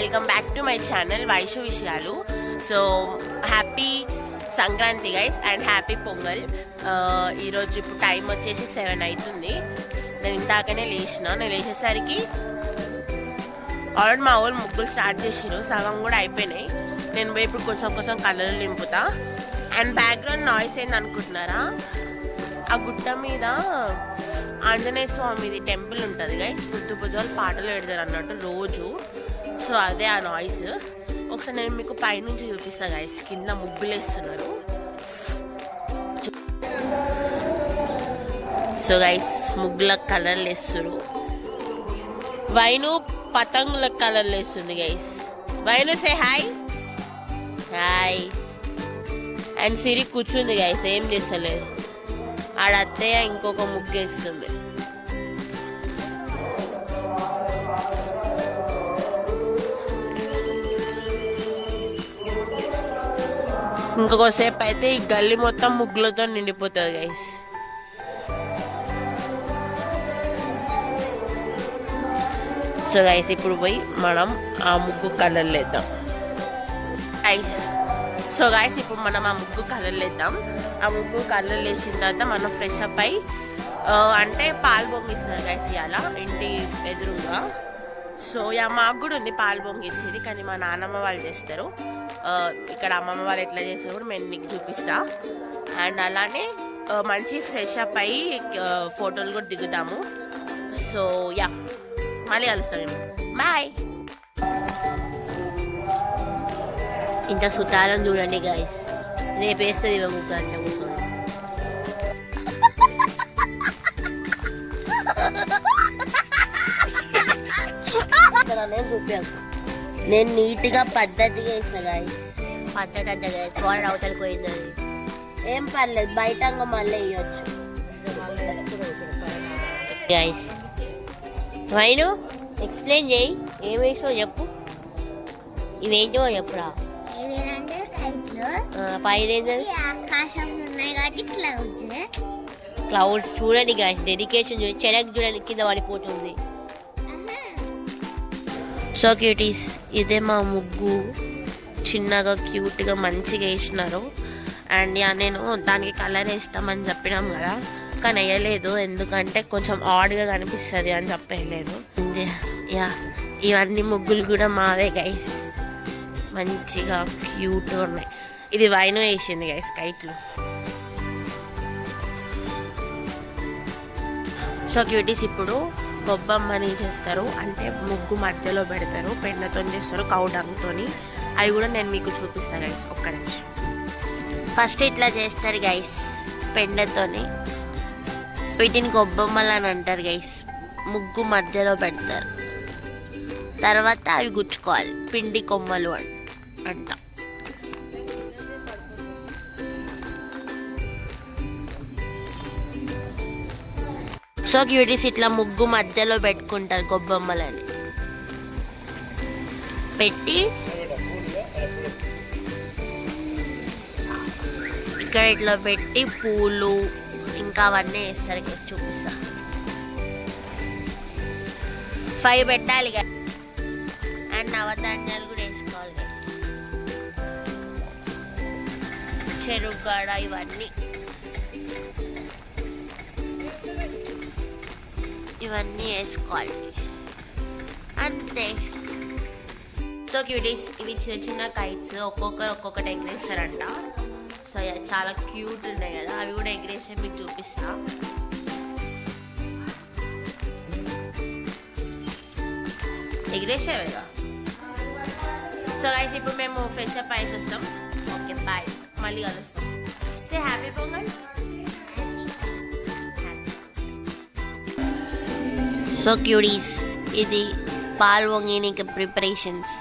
Welcome back to my channel Vaishu విషయాలు. So happy Sankranti guys and happy Pongal. ఈరోజు ఇప్పుడు time వచ్చేసి 7 అవుతుంది. నేను ఇందాకనే నేను లేచేసరికి ఆల్రెడీ మా వాళ్ళు ముగ్గులు స్టార్ట్ చేసిరు, సగం కూడా అయిపోయినాయి. నేను పోయి ఇప్పుడు కొంచెం కలర్లు నింపుతా. అండ్ బ్యాక్గ్రౌండ్ నాయిస్ ఏంది అనుకుంటున్నారా? ఆ గుట్ట మీద ఆంజనేయ స్వామిది టెంపుల్ ఉంటుంది గైస్. పొద్దులు పాటలు పెడతారు అన్నట్టు రోజు. సో అదే ఆ నాయిస్. ఒకసారి నేను మీకు పైనుంచి చూపిస్తాను గైస్. కింద ముగ్గులు వేస్తున్నారు. సో గైస్ ముగ్గుల కలర్లు వేస్తారు. వైను పతంగుల కలర్లు వేస్తుంది guys. Vainu say hi. Hi. And Siri కూర్చుంది గైస్, ఏం చేస్తలేదు. ఆడ అత్తయ్య ఇంకొక ముగ్గు వేస్తుంది. ఇంకొకసేపు అయితే ఈ గల్లీ మొత్తం ముగ్గులతో నిండిపోతుంది గైస్. సో గైస్ ఇప్పుడు పోయి మనం ఆ ముగ్గు కలర్లు వేద్దాం. సో గాయస్ ఇప్పుడు మనం ఆ ముగ్గు కలర్లు వేద్దాం. ఆ ముగ్గు కలర్లు వేసిన తర్వాత మనం ఫ్రెష్ అప్ అయి అంటే పాలు పొంగిస్తారు గైస్ ఇవాళ ఇంటి ఎదురుగా. సో మాకు కూడా ఉంది పాలు పొంగించేది, కానీ మా నాన్నమ్మ వాళ్ళు చేస్తారు. ఇక్కడ అమ్మమ్మ వాళ్ళు ఎట్లా చేస్తారు కూడా నేను మీకు చూపిస్తా. అండ్ అలానే మంచి ఫ్రెష్ అప్ అయ్యి ఫోటోలు కూడా దిగుతాము. సో మళ్ళీ కలుస్తాం మేము. బాయ్. ఇంత సుతారం చూడండి గాయస్. రేపు వేస్తుంది ఇవ్వ ముగ్గు అంటే కూర్చొని. నేను చూపాను, నేను నీట్గా పద్ధతిగా వేస్తా గాయస్. పద్ధతి అంటే చూడండి అవతలకి పోయింది. ఏం పర్లేదు, బయట మళ్ళీ వేయచ్చు గాయస్. వైను ఎక్స్ప్లెయిన్ చేయి, ఏం వేసావు చెప్పు. ఇవేంటో చెప్పురా. క్లౌడ్స్ చూడండి గాయస్, డెడికేషన్ చూడండి. చెరకు చూడండి కింద పడిపోతుంది. సో క్యూటీస్, ఇదే మా ముగ్గు. చిన్నగా క్యూట్గా మంచిగా వేసినారు. అండ్ నేను దానికి కలర్ వేస్తామని చెప్పినాం కదా, కానీ వేయలేదు. ఎందుకంటే కొంచెం ఆడ్గా కనిపిస్తుంది అని చెప్పలేదు. ఇవన్నీ ముగ్గులు కూడా మావే గైస్. మంచిగా క్యూట్గా ఉన్నాయి. ఇది వైను వేసింది గైస్ కైట్లు. సో క్యూటీస్ ఇప్పుడు బొబ్బమ్మని చేస్తారు, అంటే ముగ్గు మధ్యలో పెడతారు. పెండతో చేస్తారు, కౌడంతో. అవి కూడా నేను మీకు చూపిస్తాను గైస్, ఒక్క నిమిషం. ఫస్ట్ ఇట్లా చేస్తారు గైస్ పెండతోని. వీటిని గొబ్బమ్మలు అని అంటారు గైస్. ముగ్గు మధ్యలో పెడతారు. తర్వాత అవి గుచ్చుకోవాలి, పిండి కొమ్మలు అంట. సో క్యూటీస్ ఇట్లా ముగ్గు మధ్యలో పెట్టుకుంటారు గొబ్బమ్మలని. పెట్టి ఇక్కడ ఇట్లా పెట్టి పూలు ఇంకా అవన్నీ వేస్తారు. చూపిస్తా. 5 పెట్టాలి కదా. అండ్ నవధాన్యాలు కూడా వేసుకోవాలి. చెరుగడ ఇవన్నీ వేసుకోవాలి అంతే. సో క్యూటీస్, ఇవి చిన్న చిన్న కైట్స్. ఒక్కొక్కటి ఎగిరేస్తారంట. సో చాలా క్యూట్ ఉన్నాయి కదా, అవి కూడా ఎగిరేసి మీకు చూపిస్తా. ఎగిరేసేవేగా. సో గైస్ ఇప్పుడు మేము ఫ్రెష్ అప్ అయ్యేసి వస్తాం. ఓకే బాయ్, మళ్ళీ కలుస్తాం. సే హ్యాపీ పొంగల్. సో క్యూటీస్, ఇది పాలు పొంగినికి ప్రిపరేషన్స్.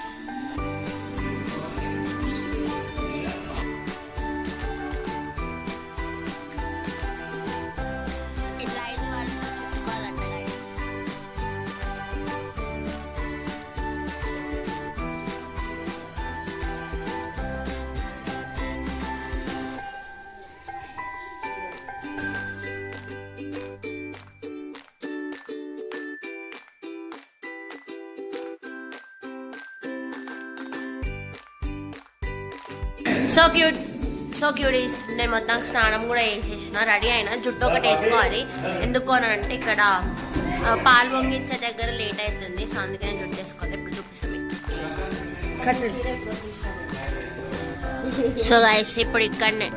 సో క్యూటీస్, నేను మొత్తం స్నానం కూడా వేసేసిన, రెడీ అయినా. జుట్టు ఒకటి వేసుకోవాలి. ఎందుకు అని అంటే ఇక్కడ పాలు పొంగిచ్చే దగ్గర లేట్ అవుతుంది. సో అందుకే నేను జుట్టు వేసుకోవాలి. ఇప్పుడు చూపిస్తాను. సో గైస్ ఇప్పుడు ఇక్కడనే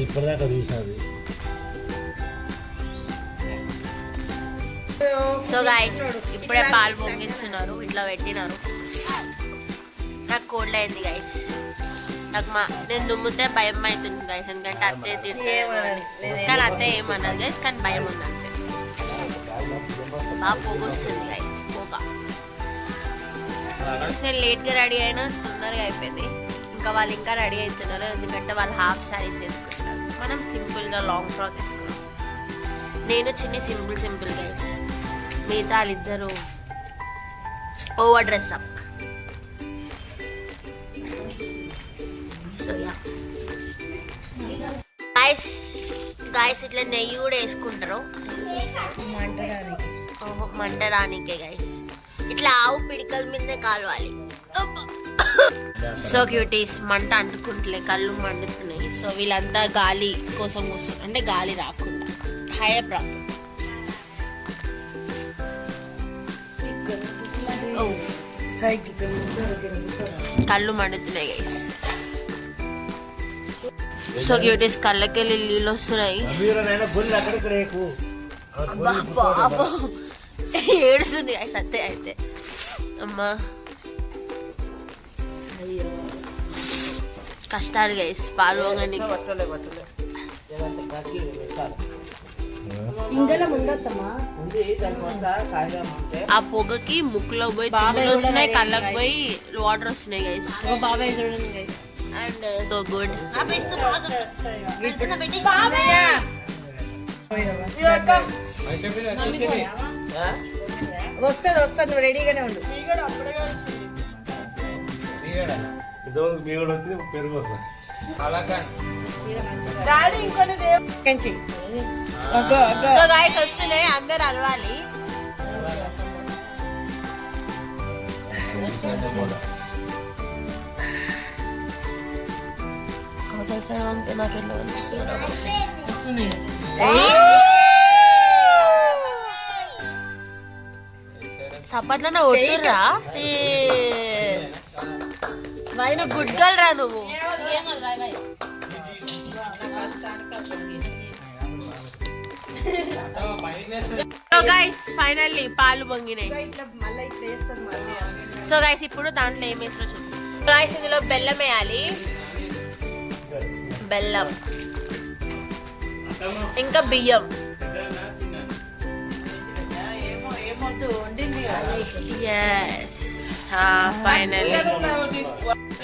ఇప్పటిదాకా తీసినది. సో గైస్ ఇప్పుడే పాలు పొంగిస్తున్నారు, ఇట్లా పెట్టినారు. నాకు కోల్డ్ అయింది గైస్. నేను దుమ్మితే భయం అవుతుంది గైస్, ఎందుకంటే అత్తే తింటే కానీ అత్తే ఏమన్నది గైస్, కానీ భయం ఉంది అంతే. బాగా పొగ వస్తుంది గైస్, పొగ. నేను లేట్గా రెడీ అయినా తొందరగా అయిపోయింది. ఇంకా వాళ్ళు ఇంకా రెడీ అవుతున్నారు, ఎందుకంటే వాళ్ళు హాఫ్ శారీస్ వేసుకుంటున్నారు. మనం సింపుల్గా లాంగ్ ఫ్రాక్ వేసుకున్నాం. నేను చిన్న సింపుల్ గైస్. మిగతా వాళ్ళిద్దరు over dress up. So yeah guys ఇట్లా నెయ్యి కూడా వేసుకుంటారు మంట రానికే గైస్. ఇట్లా ఆవు పిడికల మీదే కాలవాలి. సో క్యూటీస్, మంట అంటుకుంటలే, కళ్ళు మండుతున్నాయి. సో వీళ్ళంతా గాలి కోసం కూర్చున్నారు, అంటే గాలి రాకుండా. Hire problem. కళ్ళు మండుతున్నాయి గైస్. సో క్యూటీస్ కళ్ళకెళ్ళి నీళ్ళు వస్తున్నాయి. ఏడుస్తుంది గైస్ అత్తే అయితే. అమ్మా కష్టాలు గైస్ పాలు పొంగని. ఆ పొగకి ముక్కులో పోయి తుమ్ములు వస్తున్నాయి, కళ్ళకు పోయి వాటర్ వస్తున్నాయి గైస్. And so good. వస్తుంది నువ్వు రెడీగానే ఉండు. పెరుగు వస్తుంది. సో గైస్ వస్తున్నాయి, అందరు అలవాలి. సపట్ల కొట్టుర్రా, వైన గుడ్ గర్ల్ రా నువ్వు. సో గైస్ ఫైనల్లీ పాలు పొంగినాయి. సో గైస్ ఇప్పుడు దాంట్లో ఏం వేసినా చూపిస్తాను గైస్. ఇందులో బెల్లం వేయాలి, బెల్లం ఇంకా బియ్యం. ఫైనల్లీ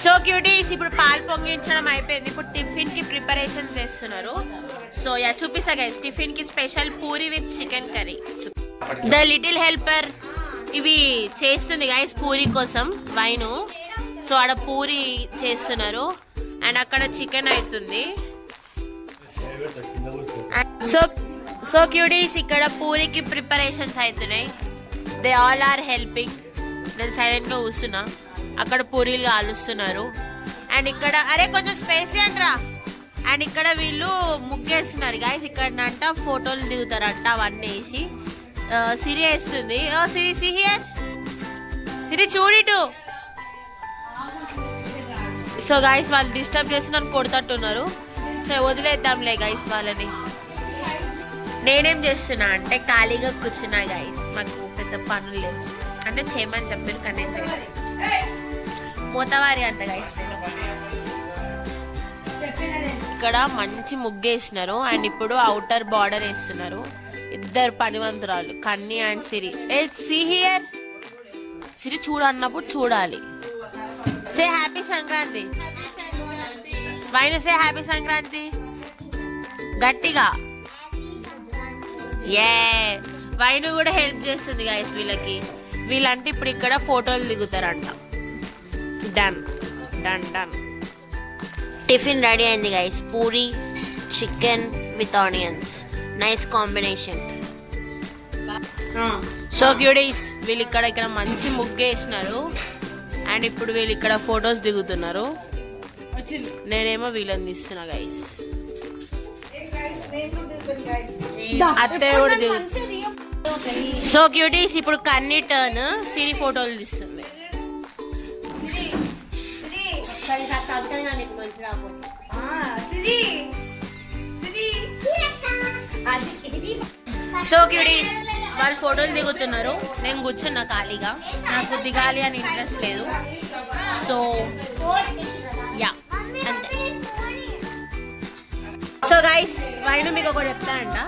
సో క్యూటీస్ ఇప్పుడు పాలు పొంగించడం అయిపోయింది. ఇప్పుడు టిఫిన్ కి ప్రిపరేషన్ చేస్తున్నారు. సో యా చూపిస్తా గైస్. టిఫిన్ కి special puri with chicken curry. The little helper ఇవి చేస్తుంది గైస్ పూరి కోసం వైను. సో ఆడ పూరి చేస్తున్నారు అండ్ అక్కడ చికెన్ అవుతుంది. సో క్యూటీస్ ఇక్కడ పూరికి ప్రిపరేషన్స్ అవుతున్నాయి. They all are helping. నేను సైలెంట్గా కూర్చున్నా, అక్కడ పూరీలు కాలుస్తున్నారు. అండ్ ఇక్కడ అరే కొంచెం స్పేస్ అంటరా. అండ్ ఇక్కడ వీళ్ళు ముగ్గేస్తున్నారు గైస్. ఇక్కడ ఫోటోలు దిగుతారంట అవన్నీ వేసి. సిరి వేస్తుంది. సిరి సిహియర్ సిరి చూడిటు. సో గైస్ వాళ్ళు డిస్టర్బ్ చేసి నన్ను కొడుతట్టున్నారు. సో వదిలేద్దాంలే గైస్ వాళ్ళని. నేనేం చేస్తున్నా అంటే ఖాళీగా కూర్చున్నా గైస్. మాకు పెద్ద పనులు లేవు, అంటే చేయమని చెప్పారు కానీ నేను చేసి మూతవారి అంట గైస్. ఇక్కడ మంచి ముగ్గేసినారు అండ్ ఇప్పుడు అవుటర్ బార్డర్ వేస్తున్నారు. ఇద్దరు పనివంతురాలు, Kanni and Siri. Hey see here Siri చూడు అన్నప్పుడు చూడాలి. Say happy Sankranti. Vainu say happy Sankranti గట్టిగా. ఏ వైను కూడా హెల్ప్ చేస్తుంది గైస్ వీళ్ళకి. వీళ్ళంటే ఇప్పుడు ఇక్కడ ఫోటోలు దిగుతారంట. Done done done. Tiffin ready అయింది guys. Puri chicken with onions. Nice combination. So cuties వీళ్ళు ఇక్కడ మంచి ముగ్గు వేసినారు. అండ్ ఇప్పుడు వీళ్ళు ఇక్కడ ఫొటోస్ దిగుతున్నారు. నేనేమో వీళ్ళని తీస్తున్నా గైస్. అత్తయ్య కూడా దిగుతుంది. సో క్యూటీస్ ఇప్పుడు కన్నీ టర్న్. సిరి ఫోటోలు తీస్తుంది. సో క్యూటీస్ వాళ్ళు ఫోటోలు దిగుతున్నారు. నేను కూర్చున్నా ఖాళీగా. నాకు దిగాలి అని ఇంట్రెస్ట్ లేదు. సో యా అంతే. సో గైస్ వైను మీకు ఒకటి చెప్తానంట.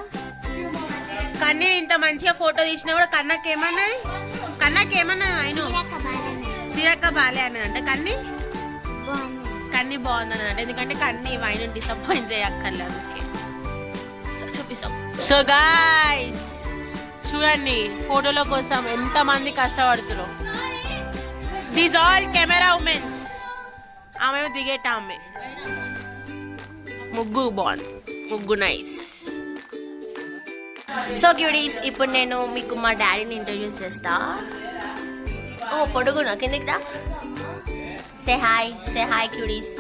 కన్నీ ఇంత మంచిగా ఫోటో తీసినా కూడా కన్నాకేమన్నా వైను సిరక్క బాలే అని అంటే కన్నీ బాగుందని అంటే. ఎందుకంటే కన్నీ వైను డిసప్పాయింట్ చేయక్కర్లేదు. చూపిస్తాం. సో గైస్ చూడండి ఫోటోల కోసం ఎంత మంది కష్టపడుతున్నారు. These all camera women's. ఆమె దిగేట ఆమె. ముగ్గు బాగుంది. ముగ్గు నైస్. సో క్యూటీస్ ఇప్పుడు నేను మీకు మా డాడీని ఇంట్రడ్యూస్ చేస్తా. ఓ పొడుగునా కిందకి రా. Say hi cuties.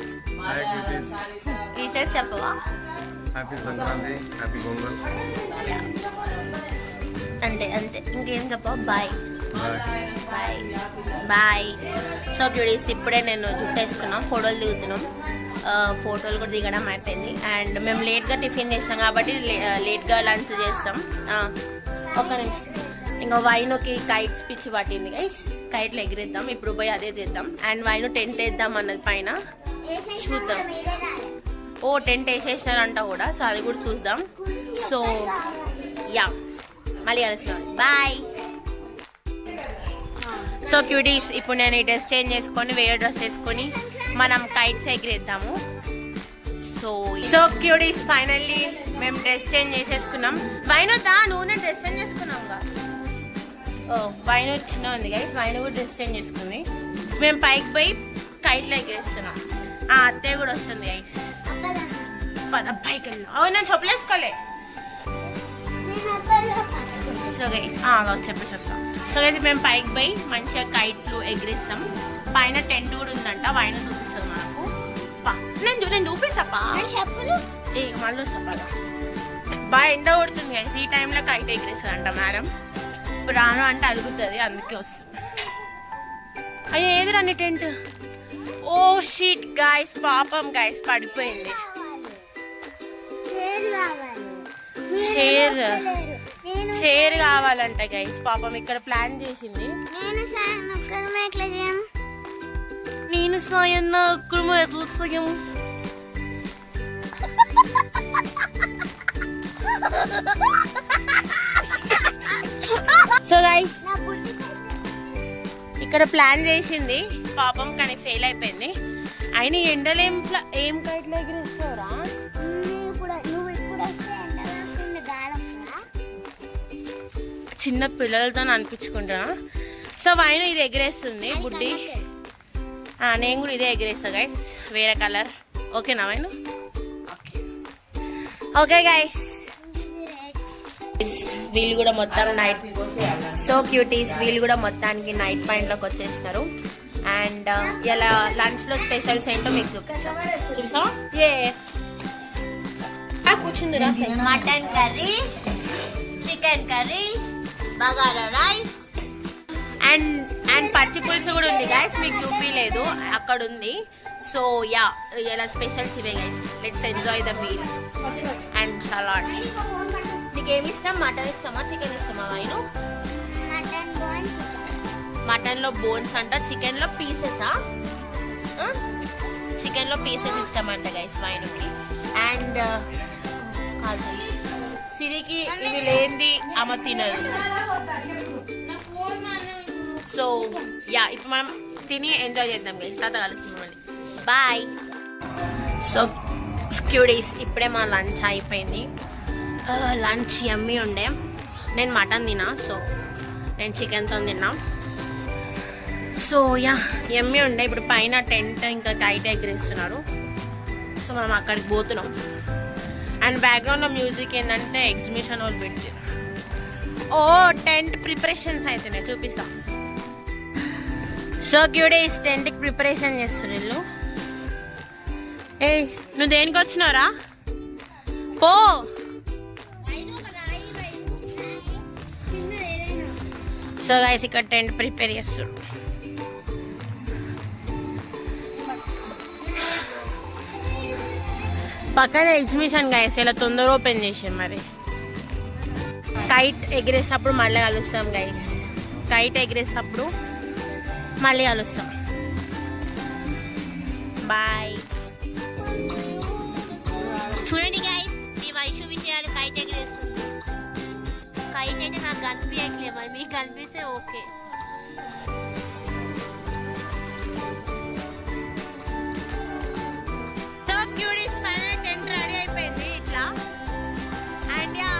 టీచర్ చెప్పవా? Happy Sankranti, happy pongal. అంతే ఇంకేం చెప్పా. Bye bye. సో క్యూటీస్ ఇప్పుడే నేను జుట్టు వేసుకున్నాం. ఫోటోలు దిగుతున్నాం. ఫోటోలు కూడా దిగడం అయిపోయింది. అండ్ మేము లేట్గా టిఫిన్ చేస్తాం కాబట్టి లేట్గా లంచ్ చేస్తాం. ఒక నిమిషం. ఇంకా వైనుకి కైట్స్ పిచ్చి పట్టింది గైస్. కైట్లు ఎగిరేద్దాం. ఇప్పుడు పోయి అదే చేద్దాం. అండ్ వైను టెంట్ వేద్దాం అన్నది పైన. చూద్దాం. ఓ టెంట్ వేసేసినారంట కూడా. సో అది కూడా చూద్దాం. సో యా మళ్ళీ కలిసినాం. బాయ్. సో క్యూటీస్ ఇప్పుడు నేను ఈ డ్రెస్ చేంజ్ చేసుకొని వేరే డ్రెస్ వేసుకొని మనం కైట్స్ ఎగిరేద్దాము. సో క్యూటీస్ ఫైనల్లీ మేము డ్రెస్ చేంజ్ చేసేసుకున్నాం. వైను నువ్వు డ్రెస్ చేంజ్ చేసుకున్నాంగా. ఓ వైను చిన్న ఉంది గైస్. వైను కూడా డ్రెస్ చేంజ్ చేసుకుంది. మేము పైకి పోయి కైట్లో ఎగిరేస్తున్నాం. అత్తయ్య కూడా వస్తుంది గైస్. పైకి వెళ్ళి నేను చెప్పలేసుకోలే. సో గైస్ చెప్పేసి వస్తాం. సో గైస్ మేము పైకి పోయి మంచిగా కైట్లు ఎగిరిస్తాం. పైన టెంట్ కూడా ఉందంట. వైన చూపిస్తుంది మనకు. నేను చూపిస్తాపా మళ్ళీ వస్తాపా. బాగా ఎండ కొడుతుంది గైస్. ఈ టైంలో కైట్ ఎగిరేస్తుంది అంట మేడం. ఇప్పుడు రాను అంటే అలుగుతుంది. అందుకే వస్తుంది. అయ్యో ఏది రండి టెంట్. ఓ షీట్ గైస్. పాపం గైస్ పడిపోయింది. చైర్ కావాలంట గైస్. పాపం ఇక్కడ ప్లాన్ చేసింది. నేను సాయం సో గైస్ ఇక్కడ ప్లాన్ చేసింది పాపం, కానీ ఫెయిల్ అయిపోయింది. అయినా ఎండలు ఏం కైట్లో ఎగిరిస్తారా? చిన్న పిల్లలతో అనిపించుకుంటా. సో వైను ఇది ఎగిరేస్తుంది బుడ్డి. నేను కూడా ఇదే ఎగిరేస్తా గైస్. వేరే కలర్. ఓకేనా వైను? Okay guys. వీళ్ళు కూడా మొత్తం నైట్. సో క్యూటీస్ వీళ్ళు కూడా మొత్తానికి నైట్ పాయింట్లోకి వచ్చేసినారు. అండ్ ఇలా లంచ్లో స్పెషల్స్ ఏంటో మీకు చూపిస్తావా? కూర్చుంది. Mutton curry, chicken curry, bagara rice and పచ్చి పులుసు కూడా ఉంది గైస్. మీకు చూపించలేదు, అక్కడ ఉంది. సో యా ఇలా స్పెషల్స్ ఇవే guys. Let's enjoy the meal and salad. నీకేమి ఇష్టం? మటన్ ఇష్టమా, చికెన్ ఇష్టమా వైను? మటన్లో బోన్స్ అంట, చికెన్లో పీసెసా? చికెన్లో పీసెస్ ఇష్టం అంట గైస్ వైనుకి. అండ్ సిరికి ఇవి లేనిది ఆమె తినదు. సో యా ఇప్పుడు మనం తిని ఎంజాయ్ చేద్దాం గైస్. తర్వాత కలుస్తున్నాం. బాయ్. సో క్యూడీస్, ఇప్పుడే మా లంచ్ అయిపోయింది. లంచ్ యమ్మీ ఉండే. నేను మటన్ తిన్నా, సో నేను చికెన్తో తిన్నా. సో యా, యమ్మీ ఉండే. ఇప్పుడు పైన టెంట్ ఇంకా కైట్ ఎగరేస్తున్నారు. సో మనం అక్కడికి పోతున్నాం. అండ్ బ్యాక్గ్రౌండ్లో మ్యూజిక్ ఏంటంటే ఎగ్జిబిషన్ వాళ్ళు పెట్టారు. ఓ టెంట్ ప్రిపరేషన్స్ అయితేనే చూపిస్తాం. సో క్యూడీస్ టెంట్కి ప్రిపరేషన్ చేస్తారు వీళ్ళు. ఏయ్ నువ్వు దేనికి వచ్చినావురా? పో. సో గైస్ ఇక్కడ టెంట్ ప్రిపేర్ చేస్తారు. పక్కన ఎగ్జిబిషన్ గైస్, ఇలా తొందర ఓపెన్ చేసాం. మరి కైట్ ఎగిరేసినప్పుడు మళ్ళీ కలుస్తాం గైస్. కైట్ ఎగిరేసినప్పుడు మళ్ళీ కలుస్తాం. బాయ్. చూడండి గైస్, మీ వైషు విషయాలు కైట్ ఎగిరేస్తుంది. కైట్ అయితే నాకు కనిపించట్లేదు, మరి మీకు కనిపిస్తే okay. So cure is final tent ready అయిపోయింది ఇట్లా. అండ్ యా,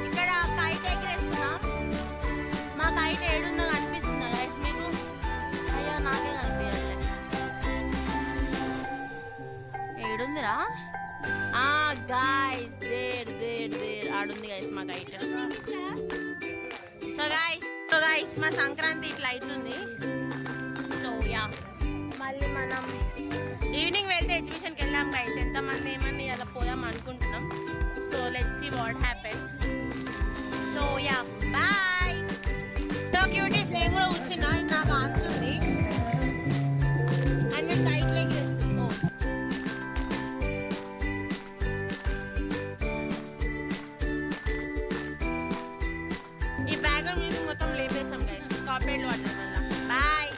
ఇక్కడ కైట్ ఎగిరేస్తున్నాం. మా కైట్ ఏడుందో కనిపిస్తుందా గైస్ మీకు? అయ్యో నాకే కనిపించట్లేదు. ఏడుందిరా? గాయస్ దేర్ ఆడుంది గైస్ మా కైట్. సో గైస్ మా సంక్రాంతి ఇట్లా అవుతుంది. సో యా, మళ్ళీ మనం ఈవినింగ్ వెళ్తే ఎగ్జిబిషన్కి వెళ్ళాం గైస్. ఎంతమంది ఏమని అలా పోదాం అనుకుంటున్నాం. So let's see what happen. So ya bye. So cuties, నేను కూడా కూర్చున్నా, నాకు ఆగుతుంది. అండ్ నేను కైట్ లెగ్ ఈ బ్యాక్గ్రౌండ్ మ్యూజిక్ మొత్తం లేపేసాం గైస్, కాపీరైట్ వాడడం వల్ల. బాయ్.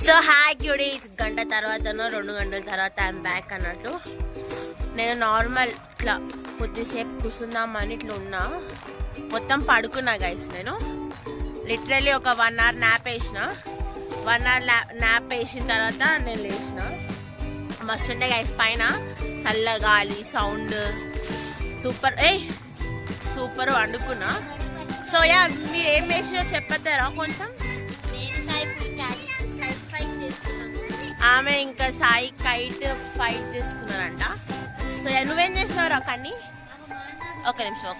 సో హాయ్ క్యూడీస్, గంట తర్వాతనో 2 గంటల తర్వాత ఐఎమ్ బ్యాక్ అన్నట్లు. నేను నార్మల్ ఇట్లా కొద్దిసేపు కూర్చుందామని ఇట్లా ఉన్నా. మొత్తం పడుకున్నా గైస్. నేను లిటరలీ ఒక 1 hour నాప్ వేసిన. 1 hour నాప్ వేసిన తర్వాత నేను లేచిన. మస్తుండే గైస్. పైన చల్ల గాలి, సౌండ్ సూపర్. సూపర్ వండుకున్నా. సో యా, మీరు ఏం వేసినా చెప్పతారా కొంచెం? ఆమె ఇంకా సాయి కైట్ ఫైట్ చేసుకున్నారంట. సో నువ్వేం చేసినావురా కన్నీ? ఒక నిమిషం.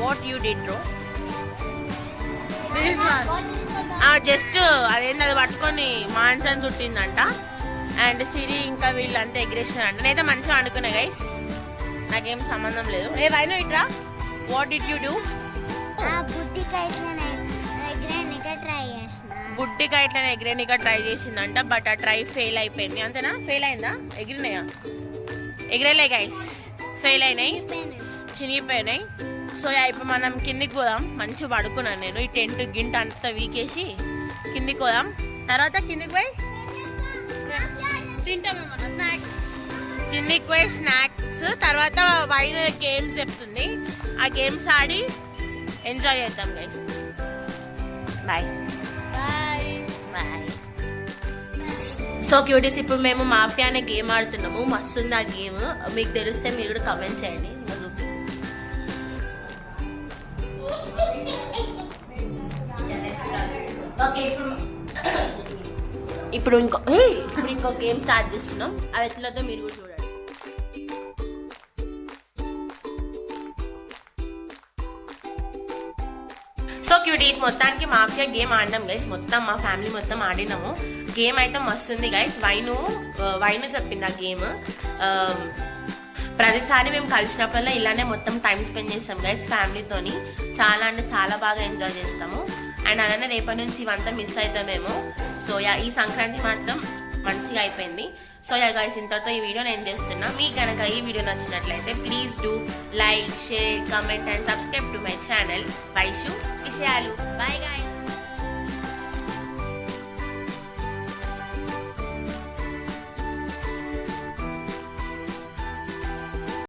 What you did bro? Just అదేంటి, అది పట్టుకొని మాన్సన్ చుట్టిందంట. అండ్ సిరి ఇంకా వీళ్ళంతా ఎగ్రేషన్. నేనైతే మంచిగా వండుకున్నా గైస్, నాకేం సంబంధం లేదు. వైను ఇట్రా, వాట్ డిడ్ యూ డూ? బుడ్డి కైట్లను ఎగిరేనిక ట్రై చేసిందంట. బట్ ఆ ట్రై ఫెయిల్ అయిపోయింది. అంతేనా? ఫెయిల్ అయిందా? ఎగిరినాయా? ఎగిరేలే గైస్, ఫెయిల్ అయినాయి, చినిగిపోయినాయి. సో ఇప్పుడు మనం కిందికి పోదాం. మంచిగా పడుకున్నాను నేను. ఈ టెంట్ గింట అంతా వీకేసి కిందికి పోదాం. తర్వాత కిందికి పోయి తింటామేమన్నా స్నాక్స్. కిందికి పోయి స్నాక్స్, తర్వాత వైన్ గేమ్స్ చెప్తుంది. ఆ గేమ్స్ ఆడి ఎంజాయ్ చేద్దాం గైస్. బాయ్. సో క్యూటీస్, ఇప్పుడు మేము మాఫియా అనే గేమ్ ఆడుతున్నాము. మస్తుంది ఆ గేమ్. మీకు తెలిస్తే మీరు కూడా కమెంట్ చేయండి. ఓకే, ఇప్పుడు ఇంకో గేమ్ స్టార్ట్ చేస్తున్నాం. అది ఎట్లతో మీరు కూడా చూడండి. సో క్యూటీస్, మొత్తానికి మాఫియా గేమ్ ఆడినాం గైస్. మొత్తం మా ఫ్యామిలీ మొత్తం ఆడినాము. గేమ్ అయితే మస్తుంది గైస్. వైను చెప్పింది ఆ గేమ్. ప్రతిసారి మేము కలిసినప్పుడల్లా ఇలానే మొత్తం టైం స్పెండ్ చేస్తాం గైస్ ఫ్యామిలీతోని. చాలా అంటే చాలా బాగా ఎంజాయ్ చేస్తాము. అండ్ అలానే రేపటి నుంచి ఇవంతా మిస్ అవుతామేమో. సో ఈ సంక్రాంతి మాత్రం మంచిగా అయిపోయింది. సో గైస్, ఇంతటితో ఈ వీడియో నేను చేస్తున్నా. మీకు కనుక ఈ వీడియో నచ్చినట్లయితే please do like, share, comment and subscribe to my channel Vaishu విషయాలు. Bye guys.